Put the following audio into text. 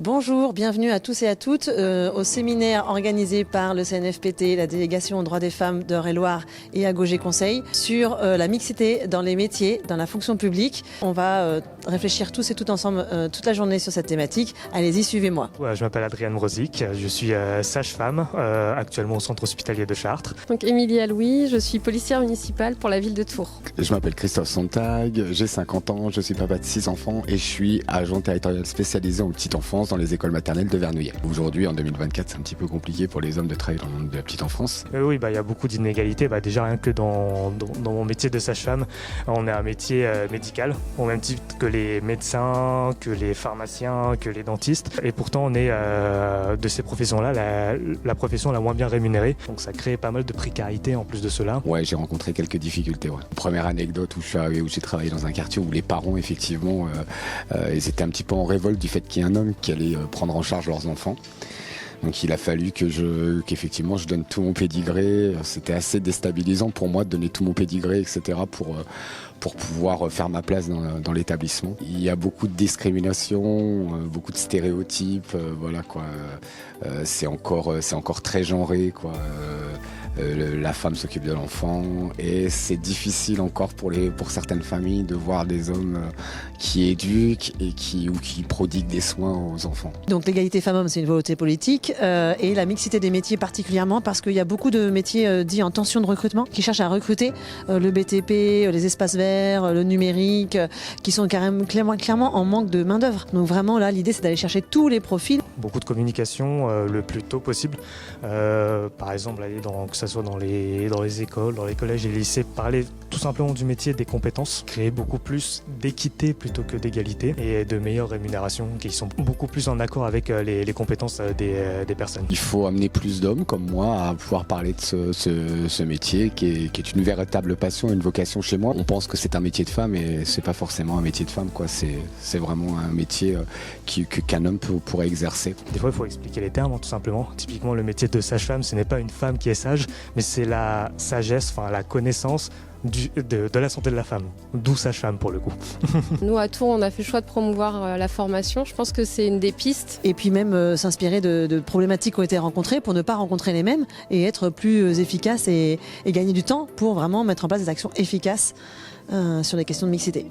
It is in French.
Bonjour, bienvenue à tous et à toutes au séminaire organisé par le CNFPT, la délégation aux droits des femmes d'Eure-et-Loir et Agogé Conseil sur la mixité dans les métiers, dans la fonction publique. On va réfléchir tous et toutes ensemble toute la journée sur cette thématique. Allez-y, suivez-moi. Je m'appelle Adrienne Mrozik, je suis sage-femme actuellement au centre hospitalier de Chartres. Donc Émilie Louis, je suis policière municipale pour la ville de Tours. Je m'appelle Christophe Sontag, j'ai 50 ans, je suis papa de 6 enfants et je suis agent territorial spécialisé en petite enfance dans les écoles maternelles de Vernouillet. Aujourd'hui, en 2024, c'est un petit peu compliqué pour les hommes de travailler dans le monde de la petite enfance. Oui, il y a beaucoup d'inégalités. Déjà rien que dans mon métier de sage-femme, on est un métier médical, au même titre que les médecins, que les pharmaciens, que les dentistes. Et pourtant, on est de ces professions-là la profession la moins bien rémunérée. Donc ça crée pas mal de précarité en plus de cela. Ouais, j'ai rencontré quelques difficultés. Ouais. Première anecdote où je suis arrivé, où j'ai travaillé dans un quartier où les parents, effectivement, ils étaient un petit peu en révolte du fait qu'il y ait un homme qui allait prendre en charge leurs enfants. Donc il a fallu qu'effectivement je donne tout mon pédigré. C'était assez déstabilisant pour moi de donner tout mon pédigré, etc. pour pouvoir faire ma place dans l'établissement. Il y a beaucoup de discrimination, beaucoup de stéréotypes, voilà quoi. C'est encore très genré quoi. La femme s'occupe de l'enfant et c'est difficile encore pour certaines familles de voir des hommes qui éduquent et qui prodiguent des soins aux enfants. Donc l'égalité femmes-hommes, c'est une volonté politique et la mixité des métiers particulièrement parce qu'il y a beaucoup de métiers dits en tension de recrutement qui cherchent à recruter le BTP, les espaces verts, le numérique qui sont clairement en manque de main-d'œuvre. Donc vraiment là, l'idée c'est d'aller chercher tous les profils. Beaucoup de communication le plus tôt possible. Par exemple, aller que ce soit dans les écoles, dans les collèges et les lycées, parler tout simplement du métier, des compétences, créer beaucoup plus d'équité plutôt que d'égalité et de meilleures rémunérations qui sont beaucoup plus en accord avec les compétences des personnes. Il faut amener plus d'hommes comme moi à pouvoir parler de ce métier qui est une véritable passion, une vocation chez moi. On pense que c'est un métier de femme et c'est pas forcément un métier de femme, quoi. C'est vraiment un métier qu'un homme pourrait exercer. Des fois, il faut expliquer les termes, tout simplement. Typiquement, le métier de sage-femme, ce n'est pas une femme qui est sage, mais c'est la sagesse, la connaissance de la santé de la femme, d'où sage-femme pour le coup. Nous à Tours, on a fait le choix de promouvoir la formation. Je pense que c'est une des pistes. Et puis même s'inspirer de problématiques qui ont été rencontrées pour ne pas rencontrer les mêmes et être plus efficace et gagner du temps pour vraiment mettre en place des actions efficaces sur les questions de mixité.